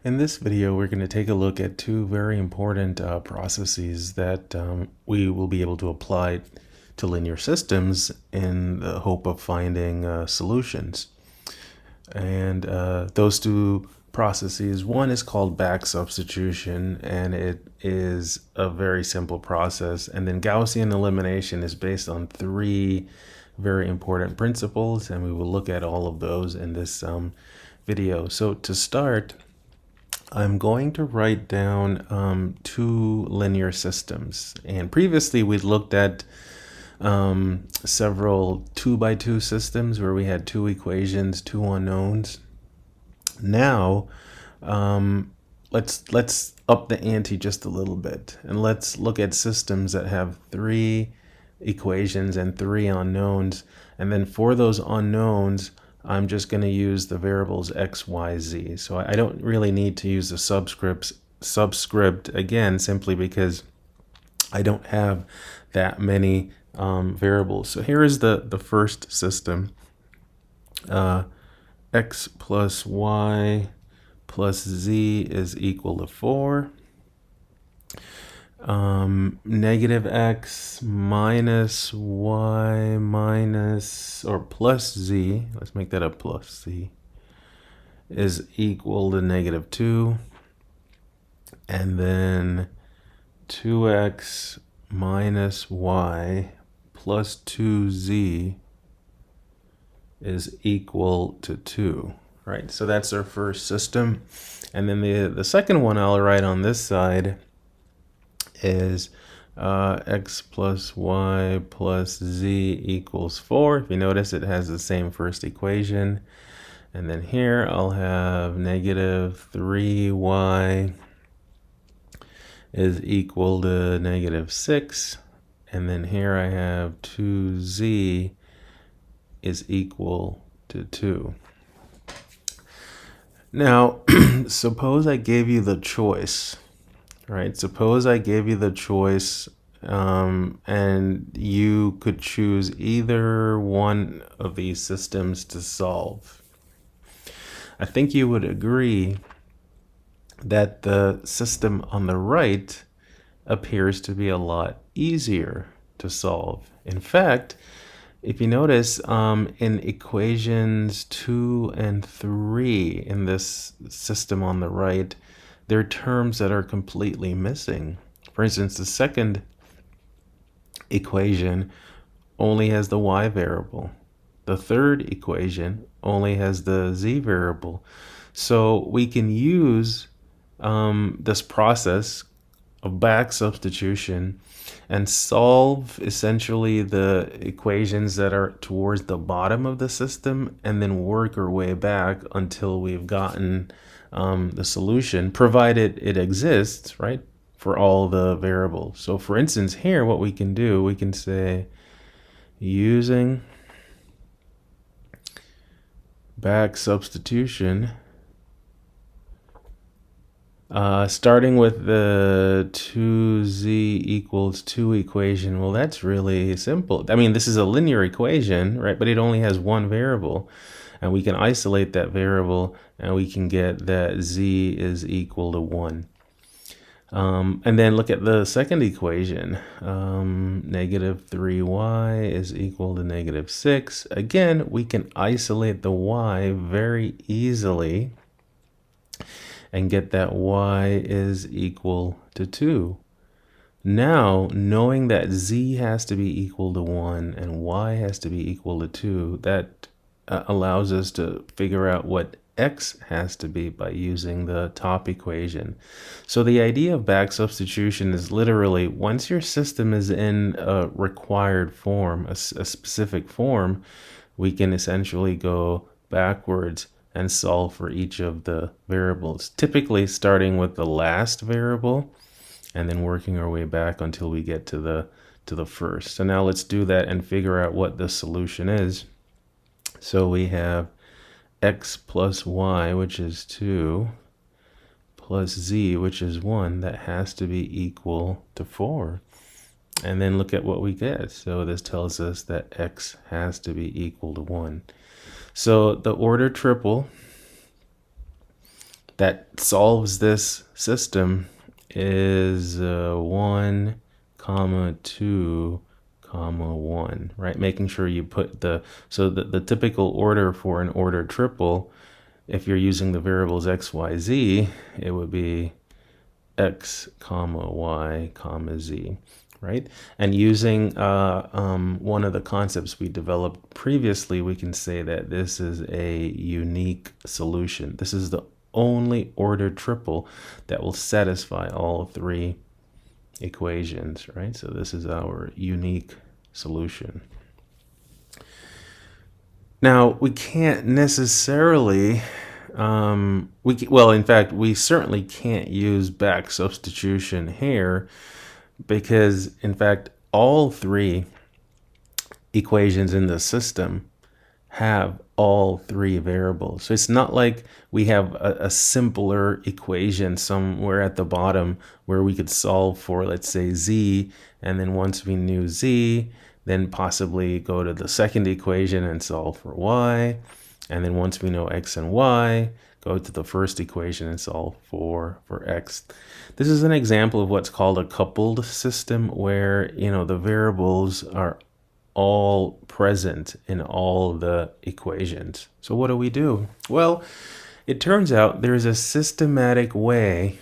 In this video, we're going to take a look at two very important processes that we will be able to apply to linear systems in the hope of finding solutions. And those two processes, one is called back substitution, and it is a very simple process. And then Gaussian elimination is based on three very important principles, and we will look at all of those in this video. So to start, I'm going to write down two linear systems. And previously we'd looked at several 2x2 systems where we had two equations, two unknowns. Now, let's up the ante just a little bit, and let's look at systems that have three equations and three unknowns. And then for those unknowns, I'm just going to use the variables x, y, z. So I don't really need to use the subscript again, simply because I don't have that many variables. So here is the first system. X plus y plus z is equal to 4. Negative x minus y minus or plus z, let's make that a plus z, is equal to negative 2. And then 2x minus y plus 2z is equal to 2. Right, so that's our first system. And then the second one I'll write on this side is x plus y plus z equals 4. If you notice, it has the same first equation. And then here I'll have negative 3y is equal to negative 6. And then here I have 2z is equal to 2. Now, suppose I gave you the choice. Right, suppose I gave you the choice and you could choose either one of these systems to solve. I think you would agree that the system on the right appears to be a lot easier to solve. In fact, if you notice, in equations 2 and 3 in this system on the right, there are terms that are completely missing. For instance, the second equation only has the y variable. The third equation only has the z variable. So we can use this process of back substitution and solve essentially the equations that are towards the bottom of the system, and then work our way back until we've gotten the solution, provided it exists, right, for all the variables. So for instance, here what we can do, we can say using back substitution, starting with the 2z equals 2 equation. Well, that's really simple. I mean, this is a linear equation, right? But it only has one variable. And we can isolate that variable, and we can get that z is equal to 1. And then look at the second equation. Negative 3y is equal to negative 6. Again, we can isolate the y very easily and get that y is equal to 2. Now, knowing that z has to be equal to 1 and y has to be equal to 2, that allows us to figure out what x has to be by using the top equation. So the idea of back substitution is literally, once your system is in a required form, a specific form, we can essentially go backwards and solve for each of the variables, typically starting with the last variable and then working our way back until we get to the first. So now let's do that and figure out what the solution is. So we have x plus y, which is 2, plus z, which is 1. That has to be equal to 4. And then look at what we get. So this tells us that x has to be equal to 1. So the order triple that solves this system is 1, comma 2, comma 1, right? Making sure you put so the typical order for an ordered triple, if you're using the variables x, y, z, it would be x, comma y, comma z, right? And using one of the concepts we developed previously, we can say that this is a unique solution. This is the only ordered triple that will satisfy all three equations, right? So this is our unique solution. Now, we can't necessarily, in fact, we certainly can't use back substitution here because, in fact, all three equations in the system have all three variables. So it's not like we have a simpler equation somewhere at the bottom where we could solve for, let's say, z, and then once we knew z, then possibly go to the second equation and solve for y, and then once we know x and y, go to the first equation and solve for x. This is an example of what's called a coupled system where, the variables are all present in all the equations. So what do we do? Well, it turns out there's a systematic way,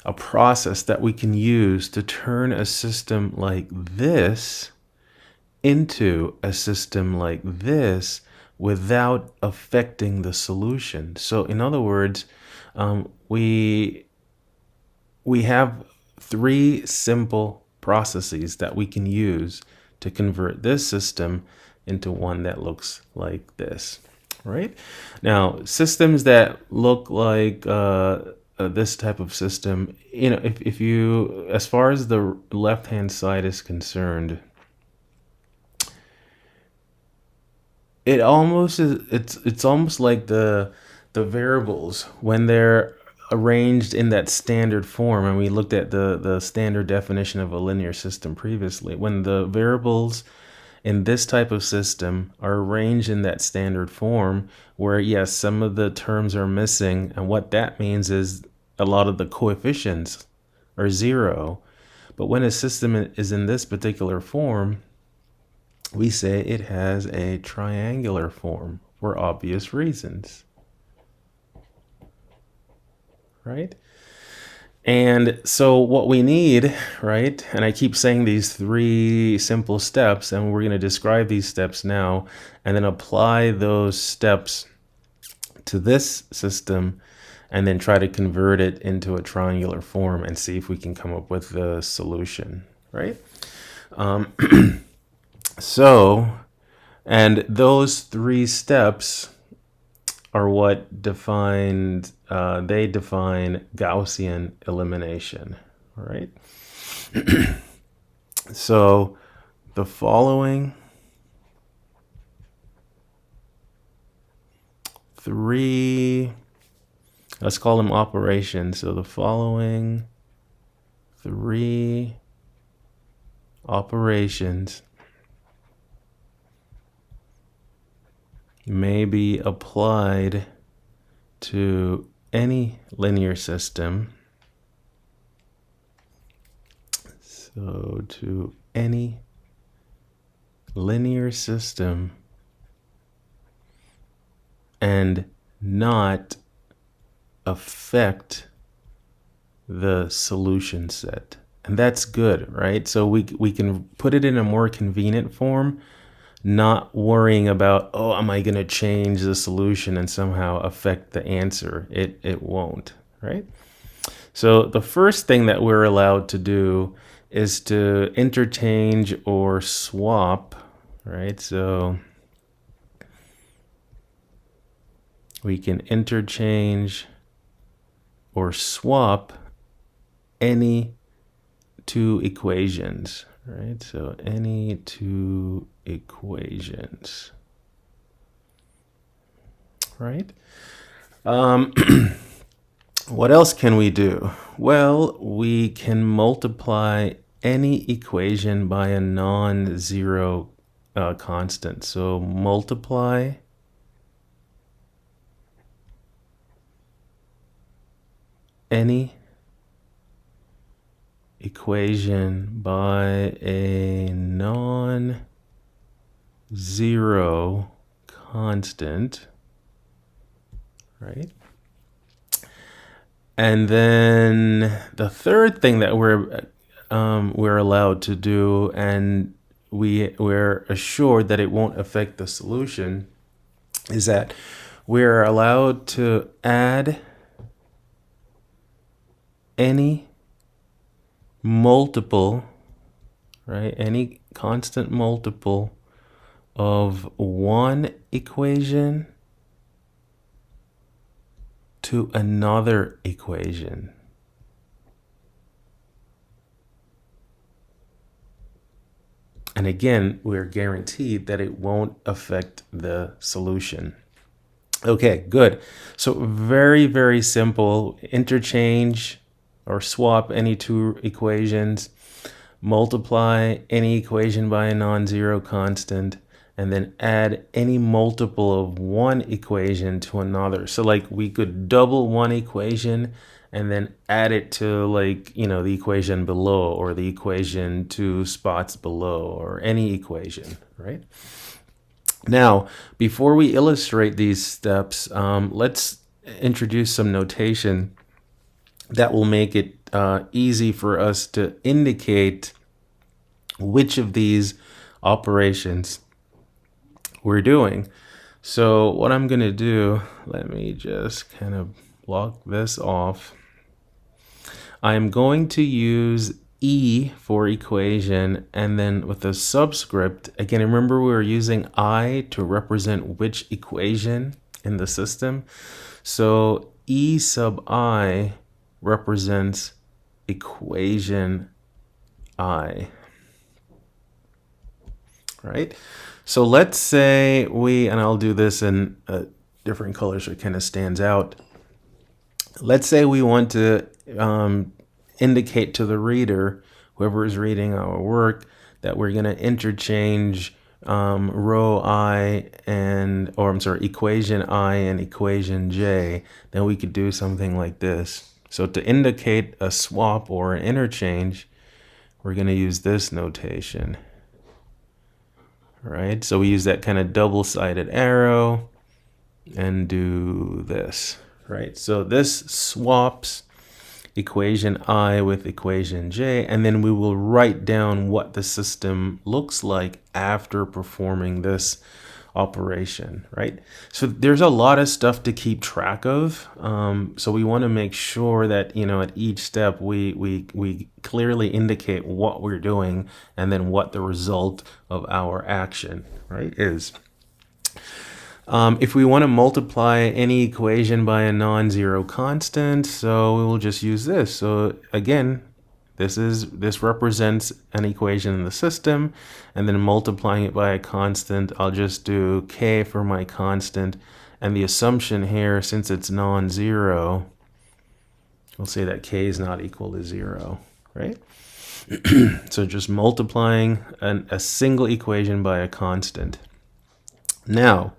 a process that we can use to turn a system like this into a system like this without affecting the solution. So in other words, we have three simple processes that we can use to convert this system into one that looks like this, right? Now, systems that look like this type of system, if you, as far as the left-hand side is concerned, it's almost like the variables when they're arranged in that standard form, and we looked at the standard definition of a linear system previously. When the variables in this type of system are arranged in that standard form, where yes, some of the terms are missing, and what that means is a lot of the coefficients are zero. But when a system is in this particular form, we say it has a triangular form for obvious reasons. Right? And so what we need, right? And I keep saying these three simple steps, and we're going to describe these steps now and then apply those steps to this system and then try to convert it into a triangular form and see if we can come up with the solution, right? And those three steps are what define Gaussian elimination, all right? So the following three, let's call them operations. So the following three operations may be applied to any linear system. So to any linear system and not affect the solution set. And that's good, right? So we can put it in a more convenient form, not worrying about, oh, am I going to change the solution and somehow affect the answer? It won't, right? So the first thing that we're allowed to do is to interchange or swap, right? So we can interchange or swap any two equations, right? So any two equations, right? What else can we do? Well, we can multiply any equation by a non-zero constant. So multiply any equation by a non-zero constant, right? And then the third thing that we're allowed to do, and we're assured that it won't affect the solution, is that we're allowed to add any multiple, right? Any constant multiple of one equation to another equation. And again, we're guaranteed that it won't affect the solution. Okay, good. So very, very simple. Interchange or swap any two equations, multiply any equation by a non-zero constant, and then add any multiple of one equation to another. So like we could double one equation and then add it to, like, you know, the equation below, or the equation 2 spots below, or any equation, right? Now, before we illustrate these steps, let's introduce some notation that will make it easy for us to indicate which of these operations we're doing. So what I'm going to do, let me just kind of block this off. I'm going to use E for equation, and then with a subscript, again, remember we were using I to represent which equation in the system. So E sub I represents equation I, right? So let's say and I'll do this in different colors so it kind of stands out. Let's say we want to indicate to the reader, whoever is reading our work, that we're going to interchange row I equation I and equation J. Then we could do something like this. So to indicate a swap or an interchange, we're going to use this notation, right? So we use that kind of double-sided arrow and do this, right? So this swaps equation I with equation J, and then we will write down what the system looks like after performing this operation, right? So there's a lot of stuff to keep track of. So we want to make sure that, you know, at each step we clearly indicate what we're doing and then what the result of our action, right, is. If we want to multiply any equation by a non-zero constant, so we will just use this. So again, this represents an equation in the system, and then multiplying it by a constant, I'll just do k for my constant, and the assumption here, since it's non-zero, we'll say that k is not equal to 0, right? So just multiplying a single equation by a constant. Now,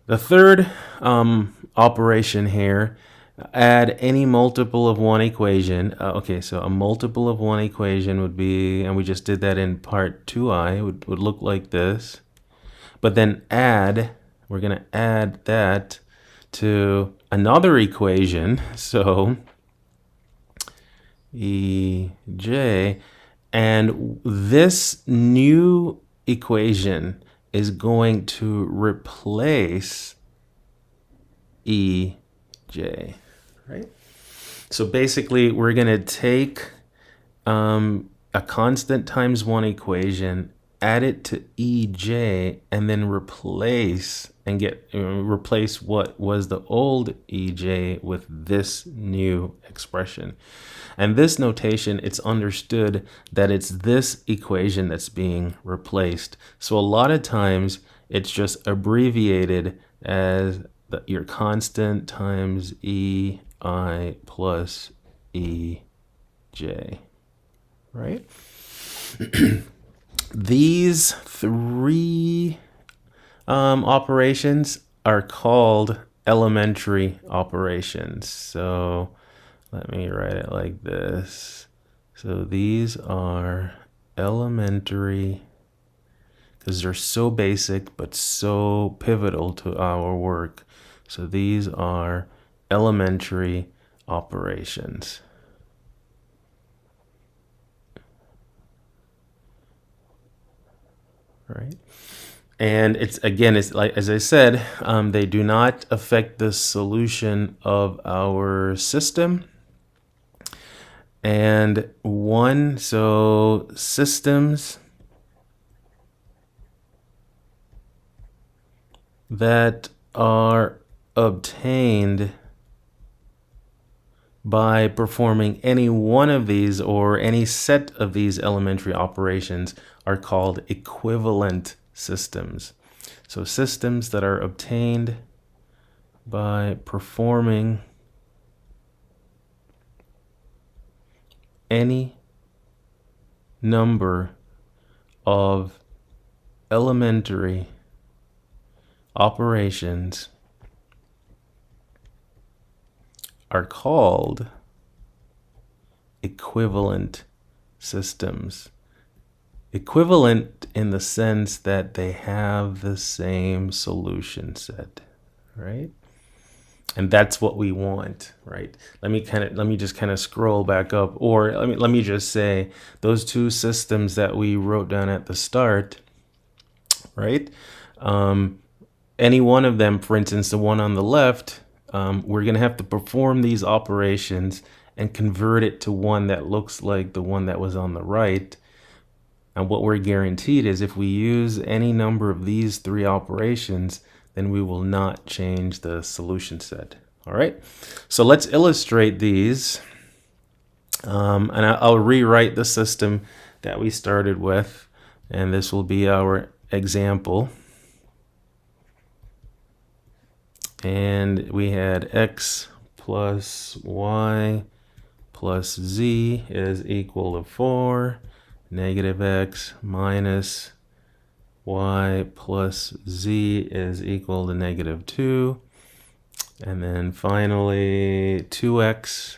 the third operation here, add any multiple of one equation. Okay, so a multiple of one equation would be, and we just did that in part 2i, would look like this. But then we're going to add that to another equation. So EJ, and this new equation is going to replace EJ, right? So basically, we're going to take a constant times one equation, add it to EJ, and then replace what was the old EJ with this new expression. And this notation, it's understood that it's this equation that's being replaced. So a lot of times it's just abbreviated as your constant times EI plus EJ, right? These three operations are called elementary operations. So let me write it like this. So these are elementary, because they're so basic but so pivotal to our work. So these are elementary operations. Right? And it's like, as I said, they do not affect the solution of our system. And so systems that are obtained by performing any one of these or any set of these elementary operations are called equivalent systems. So systems that are obtained by performing any number of elementary operations are called equivalent systems. Equivalent in the sense that they have the same solution set, right? And that's what we want, right? Let me just kind of scroll back up, or let me just say those two systems that we wrote down at the start, right? Any one of them, for instance, the one on the left, we're going to have to perform these operations and convert it to one that looks like the one that was on the right. And what we're guaranteed is if we use any number of these three operations, then we will not change the solution set. All right, so let's illustrate these. And I'll rewrite the system that we started with, and this will be our example. And we had x plus y plus z is equal to 4, negative x minus y plus z is equal to negative 2. And then finally 2x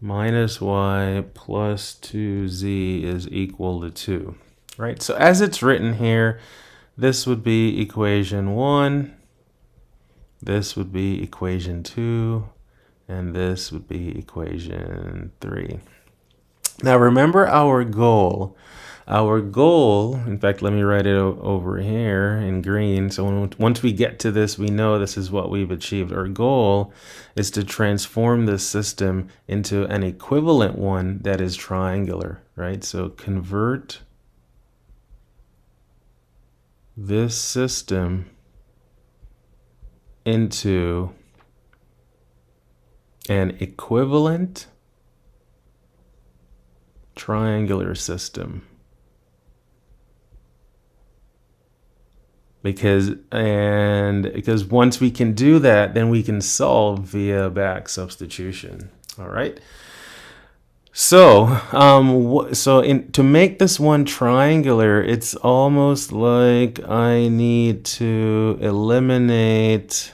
minus y plus 2z is equal to 2. Right? So as it's written here, this would be equation 1. This would be equation 2, and this would be equation 3. Now remember our goal. Our goal, in fact, let me write it over here in green. So once we get to this, we know this is what we've achieved. Our goal is to transform this system into an equivalent one that is triangular, right? So convert this system into an equivalent triangular system. Because once we can do that, then we can solve via back substitution. All right. So, to make this one triangular, it's almost like I need to eliminate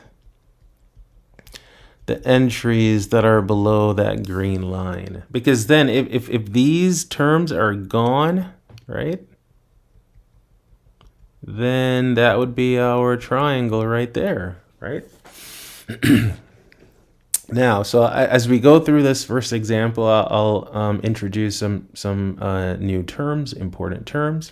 the entries that are below that green line. Because then if these terms are gone, right, then that would be our triangle right there, right? Now, so as we go through this first example, I'll introduce some new terms, important terms.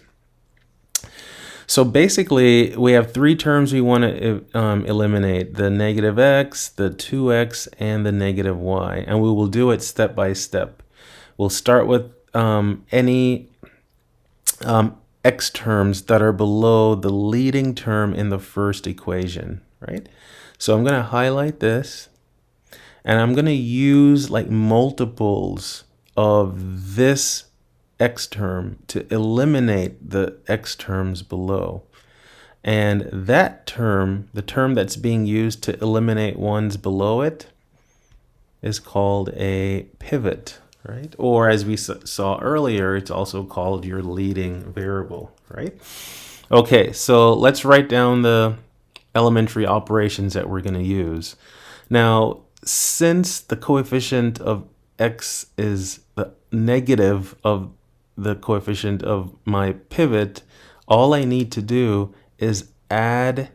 So basically, we have three terms we want to eliminate: the negative x, the 2x, and the negative y. And we will do it step by step. We'll start with any x terms that are below the leading term in the first equation, right? So I'm going to highlight this, and I'm going to use like multiples of this x term to eliminate the x terms below. And that term, the term that's being used to eliminate ones below it, is called a pivot, right? Or as we saw earlier, it's also called your leading variable, right? Okay, so let's write down the elementary operations that we're going to use. Now, since the coefficient of x is the negative of the coefficient of my pivot, all I need to do is add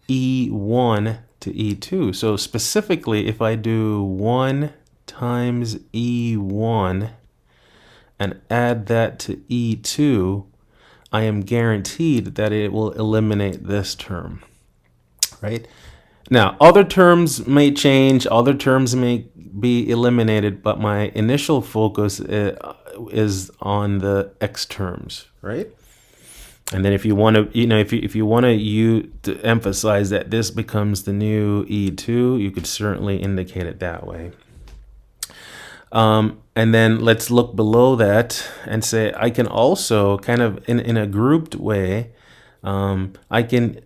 E1 to E2. So specifically, if I do 1 times E1 and add that to E2, I am guaranteed that it will eliminate this term, right? Now, other terms may change, other terms may be eliminated, but my initial focus is on the x terms, right? And then if you want to, if you want to emphasize that this becomes the new E2, you could certainly indicate it that way. And then let's look below that and say I can also kind of in a grouped way, I can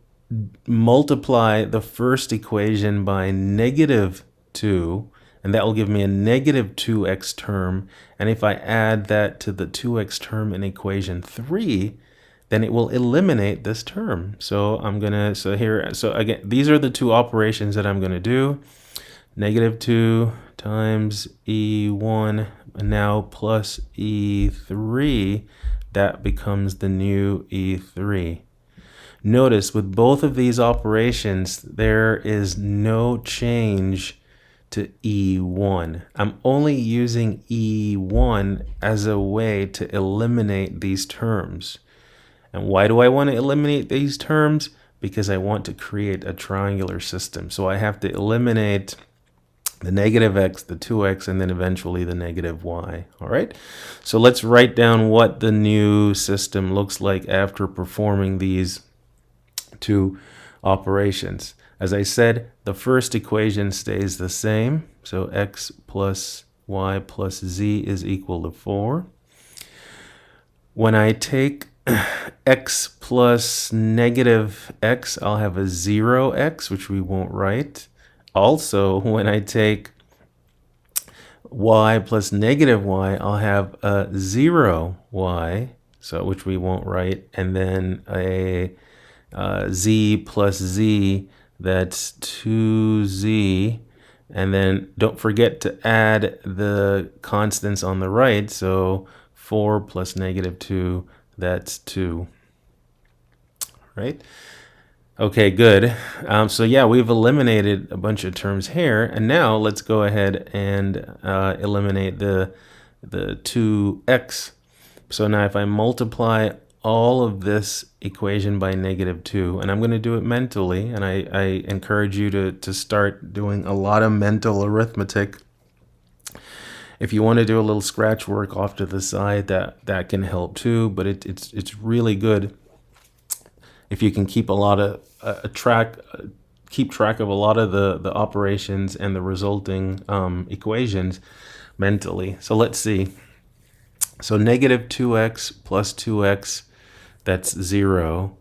multiply the first equation by -2, and that will give me a -2x term. And if I add that to the 2x term in equation 3, then it will eliminate this term. So again, these are the two operations that I'm going to do. -2 times E1 now plus E3, that becomes the new E3. Notice with both of these operations, there is no change to E1. I'm only using E1 as a way to eliminate these terms. And why do I want to eliminate these terms? Because I want to create a triangular system. So I have to eliminate the -x, the 2x, and then eventually the -y. All right. So let's write down what the new system looks like after performing these two operations. As I said, the first equation stays the same. So x plus y plus z is equal to 4. When I take x plus -x, I'll have a 0x, which we won't write. Also, when I take y plus -y, I'll have a 0y, so which we won't write, and then a z plus z, that's 2z, and then don't forget to add the constants on the right, so 4 plus -2, that's 2, right? Okay, good. So yeah, we've eliminated a bunch of terms here, and now let's go ahead and eliminate the 2x. So now if I multiply all of this equation by -2, and I'm going to do it mentally, and I encourage you to start doing a lot of mental arithmetic. If you want to do a little scratch work off to the side, that can help too, but it's really good if you can keep keep track of a lot of the operations and the resulting equations mentally. So let's see. So -2x plus 2x, that's 0.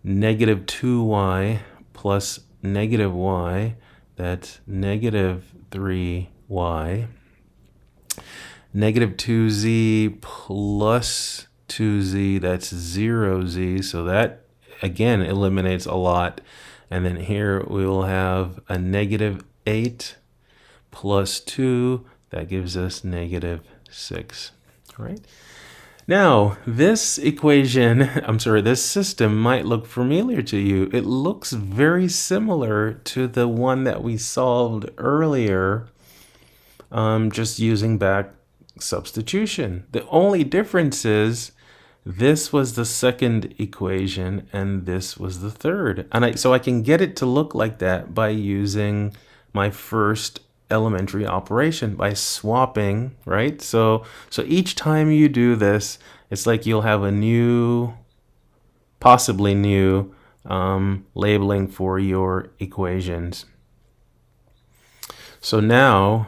-2y plus -y, that's -3y. -2z plus 2z, that's 0z. So that again eliminates a lot. And then here we will have a -8 plus 2, that gives us -6. All right. Now, this this system might look familiar to you. It looks very similar to the one that we solved earlier, just using back substitution. The only difference is this was the second equation and this was the third. And so I can get it to look like that by using my first elementary operation, by swapping, right? So each time you do this, it's like you'll have a new, possibly new, labeling for your equations. So now,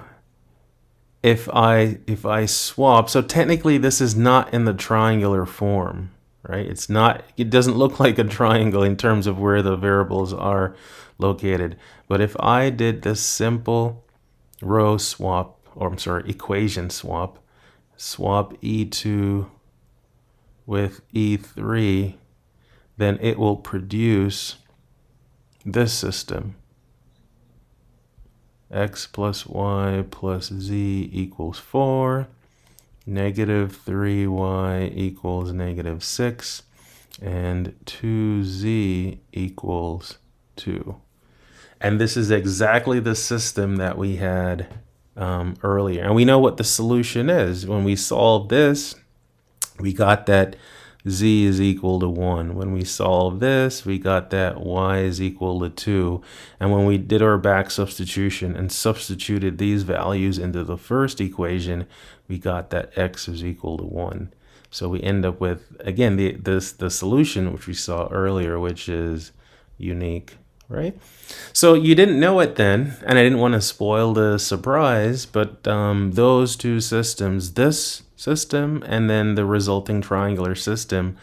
if I swap, so technically this is not in the triangular form, right? It doesn't look like a triangle in terms of where the variables are located. But if I did this simple row swap, equation swap E2 with E3, then it will produce this system. X plus y plus z equals 4. Negative 3y equals negative 6. And 2z equals 2. And this is exactly the system that we had earlier. And we know what the solution is. When we solve this, we got that z is equal to 1. When we solve this, we got that y is equal to 2. And when we did our back substitution and substituted these values into the first equation, we got that x is equal to 1. So we end up with, again, the solution, which we saw earlier, which is unique, right? So you didn't know it then, and I didn't want to spoil the surprise, but those two systems, this system and then the resulting triangular system,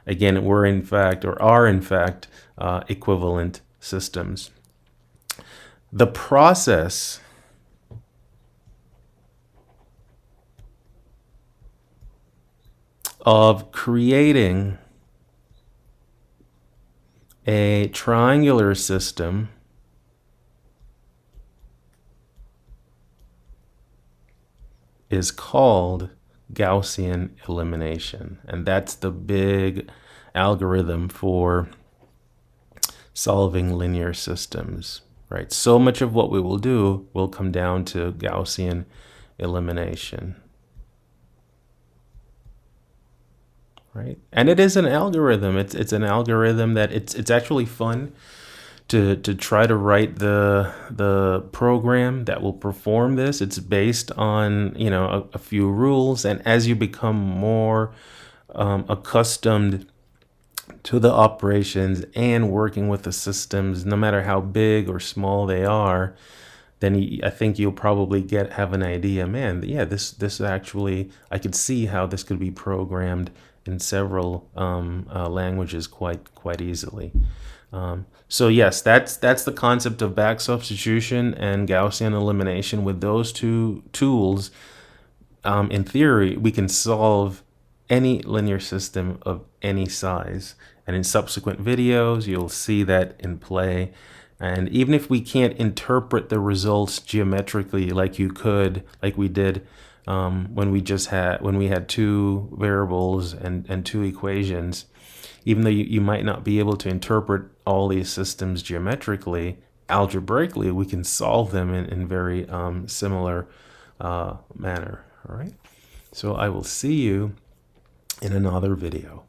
again, are in fact equivalent systems. The process of creating a triangular system is called Gaussian elimination. And that's the big algorithm for solving linear systems, right? So much of what we will do will come down to Gaussian elimination. Right? And it is an algorithm. It's an algorithm that it's actually fun to try to write the program that will perform this. It's based on, you know, a few rules, and as you become more accustomed to the operations and working with the systems, no matter how big or small they are, then I think you'll probably have an idea, man, yeah, this actually, I could see how this could be programmed in several languages quite easily. So yes, that's the concept of back substitution and Gaussian elimination. With those two tools, in theory, we can solve any linear system of any size. And in subsequent videos, you'll see that in play. And even if we can't interpret the results geometrically like we did when we had two variables and two equations, even though you might not be able to interpret all these systems geometrically, algebraically, we can solve them in very similar manner. All right. So I will see you in another video.